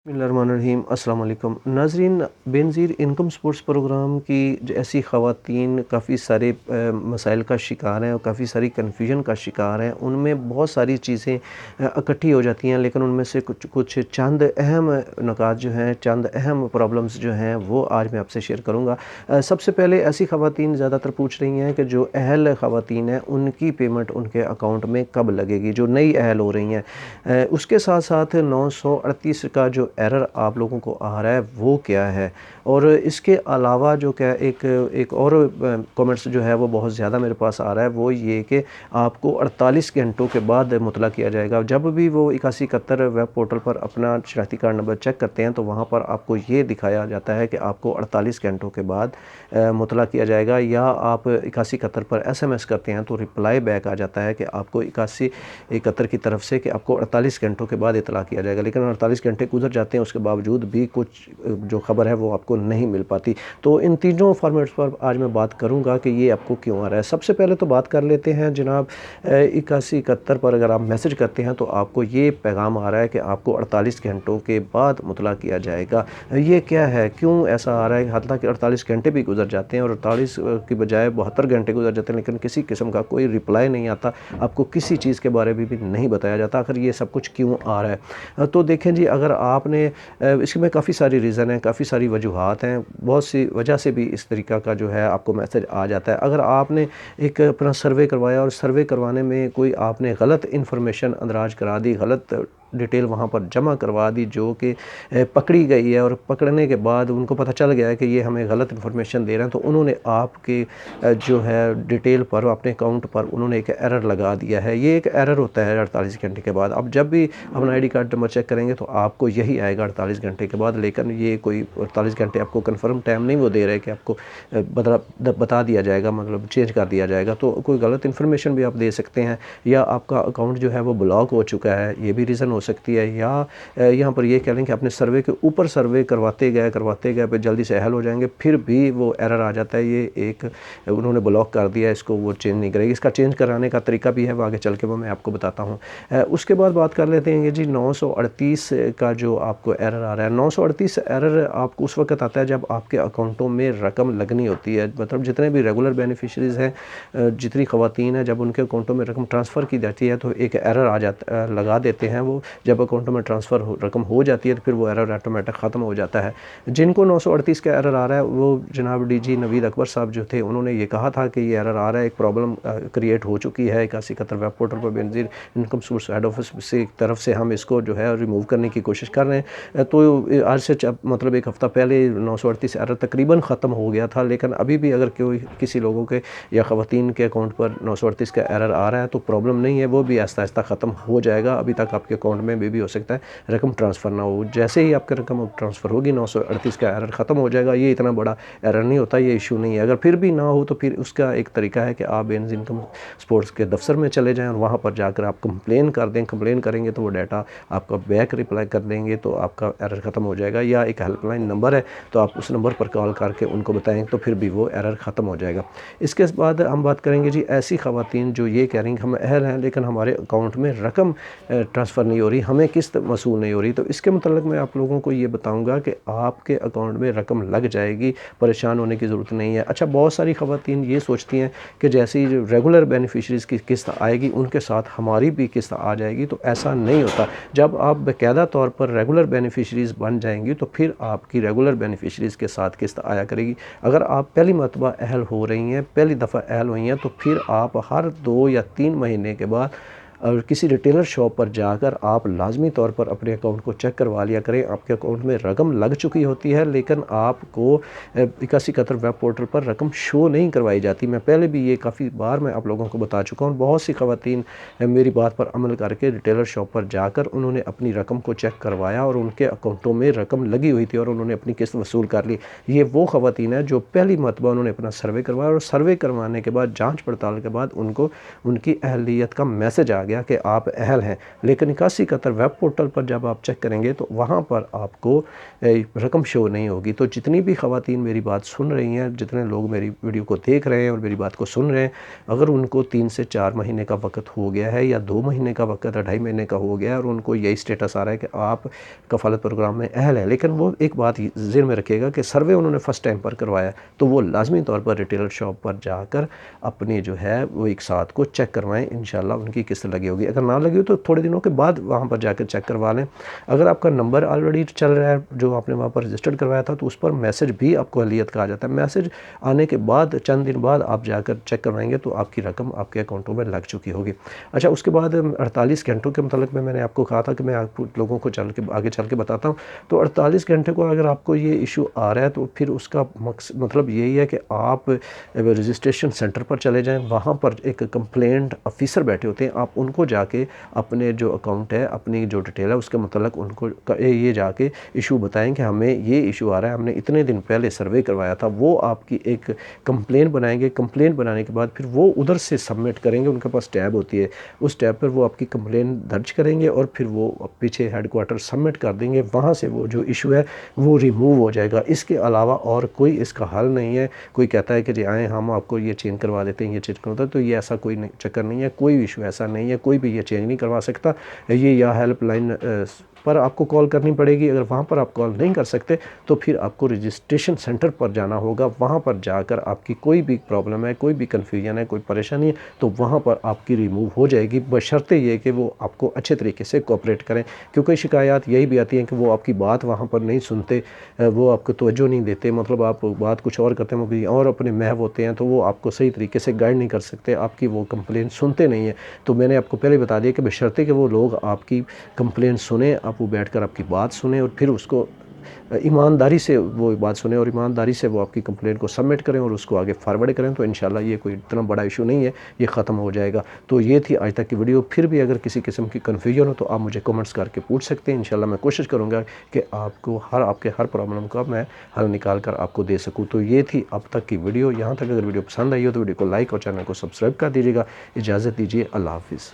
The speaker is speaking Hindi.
बिस्मिल्लाहिर्रहमानिर्रहीम अस्सलाम वालेकुम नाज़रीन। बेनज़ीर इनकम सपोर्ट्स प्रोग्राम की जो ऐसी ख़वातीन काफ़ी सारे मसाइल का शिकार हैं और काफ़ी सारी कन्फ्यूजन का शिकार हैं। उनमें बहुत सारी चीज़ें इकट्ठी हो जाती हैं, लेकिन उनमें से कुछ कुछ चंद अहम नुकात जो हैं, चंद अहम प्रॉब्लम्स जो हैं, वो आज मैं आपसे शेयर करूँगा। सबसे पहले ऐसी ख़वातीन ज़्यादातर पूछ रही हैं कि जो अहल ख़वातीन हैं उनकी पेमेंट उनके अकाउंट में कब लगेगी, जो नई अहल हो रही हैं। उसके साथ-साथ 938 का जो एरर आप लोगों को आ रहा है वो क्या है? और इसके अलावा जो क्या एक एक और कमेंट्स जो है वो बहुत ज़्यादा मेरे पास आ रहा है, वो ये कि आपको 48 घंटों के बाद मुतला किया जाएगा। जब भी वो 8171 वेब पोर्टल पर अपना शनाख्ती कार्ड नंबर चेक करते हैं तो वहाँ पर आपको ये दिखाया जाता है कि आपको 48 घंटों के बाद मुतला किया जाएगा, या आप 8171 पर एसएमएस करते हैं तो रिप्लाई बैक आ जाता है कि आपको 8171 की तरफ से कि आपको 48 घंटों के बाद इत्तला किया जाएगा। लेकिन 48 घंटे गुजर जाते हैं, उसके बावजूद भी कुछ जो ख़बर है वो आपको नहीं मिल पाती। तो इन तीनों फॉर्मेट्स पर आज मैं बात करूँगा कि ये आपको क्यों आ रहा है। सबसे पहले तो बात कर लेते हैं जनाब, 8171 पर अगर आप मैसेज करते हैं तो आपको ये पैगाम आ रहा है कि आपको 48 घंटों के बाद मुतला किया जाएगा। ये क्या है, क्यों ऐसा आ रहा है? हालाँकि 48 घंटे भी गुजर जाते हैं और 48 की बजाय 72 घंटे गुजर जाते हैं, लेकिन किसी किस्म का कोई रिप्लाई नहीं आता, आपको किसी चीज़ के बारे में भी नहीं बताया जाता। आखिर ये सब कुछ क्यों आ रहा है? तो देखें जी, अगर आपने इसमें काफ़ी सारी रीज़न हैं, काफ़ी सारी वजूहात हैं, बहुत सी वजह से भी इस तरीक़ा का जो है आपको मैसेज आ जाता है। अगर आपने एक अपना सर्वे करवाया और सर्वे करवाने में कोई आपने गलत इन्फॉर्मेशन अंदराज करा दी, गलत डिटेल वहाँ पर जमा करवा दी, जो कि पकड़ी गई है, और पकड़ने के बाद उनको पता चल गया है कि ये हमें गलत इन्फॉर्मेशन दे रहे हैं, तो उन्होंने आपके जो है डिटेल पर, अपने अकाउंट पर उन्होंने एक एरर लगा दिया है। ये एक एरर होता है 48 घंटे के बाद। अब जब भी अपना आईडी कार्ड नंबर चेक करेंगे तो आपको यही आएगा 48 घंटे के बाद, लेकिन ये कोई 48 घंटे आपको कन्फर्म टाइम नहीं वो दे रहे कि आपको बता दिया जाएगा, मतलब चेंज कर दिया जाएगा। तो कोई गलत इन्फॉर्मेशन भी आप दे सकते हैं, या आपका अकाउंट जो है वो ब्लॉक हो चुका है, ये भी रीज़न हो सकती है। या यहाँ पर ये कह लें कि अपने सर्वे के ऊपर सर्वे करवाते गए फिर जल्दी से हल हो जाएंगे, फिर भी वो एरर आ जाता है, ये एक उन्होंने ब्लॉक कर दिया, इसको वो चेंज नहीं करेगी। इसका चेंज कराने का तरीका भी है, वो आगे चल के वो मैं आपको बताता हूँ। उसके बाद बात कर लेते हैं जी 938 का जो आपको एरर आ रहा है। 938 एरर आपको उस वक्त आता है जब आपके अकाउंटों में रकम लगनी होती है, मतलब जितने भी रेगुलर बेनिफिशरीज़ हैं, जितनी ख़वातीन हैं, जब उनके अकाउंटों में रकम ट्रांसफ़र की जाती है तो एक एरर आ जाता, लगा देते हैं वो। जब अकाउंटों में ट्रांसफ़र रकम हो जाती है तो फिर वो एरर ऑटोमेटिक ख़त्म हो जाता है। जिनको 938 का एरर आ रहा है, वो जनाब डीजी नवीद अकबर साहब जो थे, उन्होंने ये कहा था कि ये एरर आ रहा है, एक प्रॉब्लम क्रिएट हो चुकी है 8171 वेब पोर्टल पर। Benazir income source head office से तरफ से हम इसको जो है रिमूव करने की कोशिश कर रहे हैं। तो आज से मतलब एक हफ़्ता पहले 938 एरर तकरीबन ख़त्म हो गया था, लेकिन अभी भी अगर कोई किसी लोगों के या ख़वातीन के अकाउंट पर 938 का एरर आ रहा है तो प्रॉब्लम नहीं है, वो भी आहिस्ता आहिस्ता ख़त्म हो जाएगा। अभी तक आपके अकाउंट में भी हो सकता है रकम ट्रांसफ़र ना हो। जैसे ही आपकी रकम ट्रांसफ़र होगी 938 का एरर ख़त्म हो जाएगा। ये इतना बड़ा एरर नहीं होता, ये इशू नहीं है। अगर फिर भी ना हो तो फिर उसका एक तरीका है कि आप बेनज़ीर इनकम सपोर्ट्स के दफ्तर में चले जाएँ और वहाँ पर जाकर आप कंप्लेन कर दें। कंप्लेन करेंगे तो वो डाटा आपका बैक रिप्लाई कर देंगे, तो आपका एरर ख़त्म हो जाएगा। या एक हेल्पलाइन नंबर है, तो आप उस नंबर पर कॉल करके उनको बताएँ तो फिर भी वो एरर ख़त्म हो जाएगा। इसके बाद हम बात करेंगे जी ऐसी ख़वातीन जो ये कह रही हैं हम अहल हैं लेकिन हमारे अकाउंट में रकम ट्रांसफ़र नहीं हो रही, हमें किस्त वसूल नहीं हो रही। तो इसके मतलब मैं आप लोगों को ये बताऊँगा कि आपके अकाउंट में रकम लग जाएगी, परेशान होने की ज़रूरत नहीं है। अच्छा, बहुत सारी ख़वातीन ये सोचती हैं कि जैसे ही रेगुलर बेनिफिशरीज़ की किस्त आएगी उनके साथ हमारी भी किस्त आ जाएगी, तो ऐसा नहीं होता। जब आप बाकायदा तौर पर रेगुलर बेनिफिशरीज़ बन जाएंगी तो फिर आपकी रेगुलर बेनिफिशरीज़ के साथ किस्त आया करेगी। अगर आप पहली मरतबा अहल हो रही हैं, पहली दफ़ा अहल हुई हैं, तो फिर आप हर 2 या 3 महीने के बाद और किसी रिटेलर शॉप पर जाकर आप लाज़मी तौर पर अपने अकाउंट को चेक करवा लिया करें। आपके अकाउंट में रकम लग चुकी होती है, लेकिन आपको 8171 वेब पोर्टल पर रकम शो नहीं करवाई जाती। मैं पहले भी ये काफ़ी बार मैं आप लोगों को बता चुका हूँ। बहुत सी ख़वातीन मेरी बात पर अमल करके रिटेलर शॉप पर जाकर उन्होंने अपनी रकम को चेक करवाया और उनके अकाउंटों में रकम लगी हुई थी और उन्होंने अपनी किस्त वसूल कर ली। ये वो ख़वातीन है जो पहली मरतबा उन्होंने अपना सर्वे करवाया और सर्वे करवाने के बाद, जाँच पड़ताल के बाद उनको उनकी अहलियत का मैसेज आ गया गया कि आप अहल हैं। लेकिन निकासी कतर वेब पोर्टल पर जब आप चेक करेंगे तो वहाँ पर आपको रकम शो नहीं होगी। तो जितनी भी ख़वातीन मेरी बात सुन रही हैं, जितने लोग मेरी वीडियो को देख रहे हैं और मेरी बात को सुन रहे हैं, अगर उनको 3 से 4 महीने का वक्त हो गया है या 2 महीने का वक्त, 2.5 महीने का हो गया है और उनको यही स्टेटस आ रहा है कि आप कफ़ालत प्रोग्राम में अहल है, लेकिन वो एक बात ज़हन में रखिएगा कि सर्वे उन्होंने फ़र्स्ट टाइम पर करवाया, तो वो लाजमी तौर पर रिटेलर शॉप पर जाकर अपनी जो है वो एक साथ को चेक करवाएं। इंशाल्लाह उनकी किस्त लगी होगी। अगर ना लगी हो तो थोड़े दिनों के बाद वहाँ पर जाकर चेक करवा लें। अगर आपका नंबर ऑलरेडी चल रहा है जो आपने वहाँ पर रजिस्टर्ड करवाया था, तो उस पर मैसेज भी आपको अहलियत का आ जाता है। मैसेज आने के बाद चंद दिन बाद आप जाकर चेक करवाएंगे तो आपकी रकम आपके अकाउंटों में लग चुकी होगी। अच्छा, उसके बाद 48 घंटों के मतलब में मैंने आपको कहा था कि मैं आप लोगों को आगे चल के बताता हूँ। तो 48 घंटे को अगर आपको ये इशू आ रहा है तो फिर उसका मतलब यही है कि आप रजिस्ट्रेशन सेंटर पर चले जाएं। वहाँ पर एक कंप्लेंट ऑफिसर बैठे होते हैं, आप उनको जाके अपने जो अकाउंट है, अपनी जो डिटेल है उसके मतलब उनको ये जाके इशू बताएं कि हमें ये इशू आ रहा है, हमने इतने दिन पहले सर्वे करवाया था। वो आपकी एक कंप्लेंट बनाएंगे। कंप्लेंट बनाने के बाद फिर वो उधर से सबमिट करेंगे। उनके पास टैब होती है, उस टैब पर वो आपकी कंप्लेंट दर्ज करेंगे और फिर वो पीछे हेडक्वार्टर सबमिट कर देंगे। वहाँ से वो जो इशू है वो रिमूव हो जाएगा। इसके अलावा और कोई इसका हल नहीं है। कोई कहता है कि जी आएँ हम आपको ये चेंज करवा देते हैं, ये चेंज करवा देते हैं, तो ये ऐसा कोई चक्कर नहीं है। कोई इशू ऐसा नहीं है, कोई भी ये चेंज नहीं करवा सकता। ये या हेल्पलाइन पर आपको कॉल करनी पड़ेगी। अगर वहाँ पर आप कॉल नहीं कर सकते तो फिर आपको रजिस्ट्रेशन सेंटर पर जाना होगा। वहाँ पर जाकर आपकी कोई भी प्रॉब्लम है, कोई भी कन्फ्यूजन है, कोई परेशानी है, तो वहाँ पर आपकी रिमूव हो जाएगी, बशर्ते ये कि वो आपको अच्छे तरीके से कोऑपरेट करें। क्योंकि शिकायत यही भी आती हैं कि वो आपकी बात वहाँ पर नहीं सुनते, वो आपको तवज्जो नहीं देते, मतलब आप बात कुछ और करते हैं, वो भी और अपने महव होते हैं, तो वो आपको सही तरीके से गाइड नहीं कर सकते, आपकी वो कंप्लेंट सुनते नहीं हैं। तो मैंने आपको पहले बता दिया कि बशर्ते कि वो लोग आपकी कंप्लेंट सुने, आप वो बैठकर आपकी बात सुने और फिर उसको ईमानदारी से वो बात सुने और ईमानदारी से वो आपकी कंप्लेंट को सबमिट करें और उसको आगे फॉरवर्ड करें, तो इंशाल्लाह ये कोई इतना बड़ा इशू नहीं है, ये ख़त्म हो जाएगा। तो ये थी आज तक की वीडियो। फिर भी अगर किसी किस्म की कन्फ्यूजन हो तो आप मुझे कमेंट्स करके पूछ सकते हैं। इंशाल्लाह मैं कोशिश करूँगा कि आपको आपके हर प्रॉब्लम का मैं हल निकाल कर आपको दे सकूँ। तो ये थी अब तक की वीडियो। यहाँ तक अगर वीडियो पसंद आई हो तो वीडियो को लाइक और चैनल को सब्सक्राइब कर दीजिएगा। इजाज़त दीजिए, अल्लाह हाफ़िज़।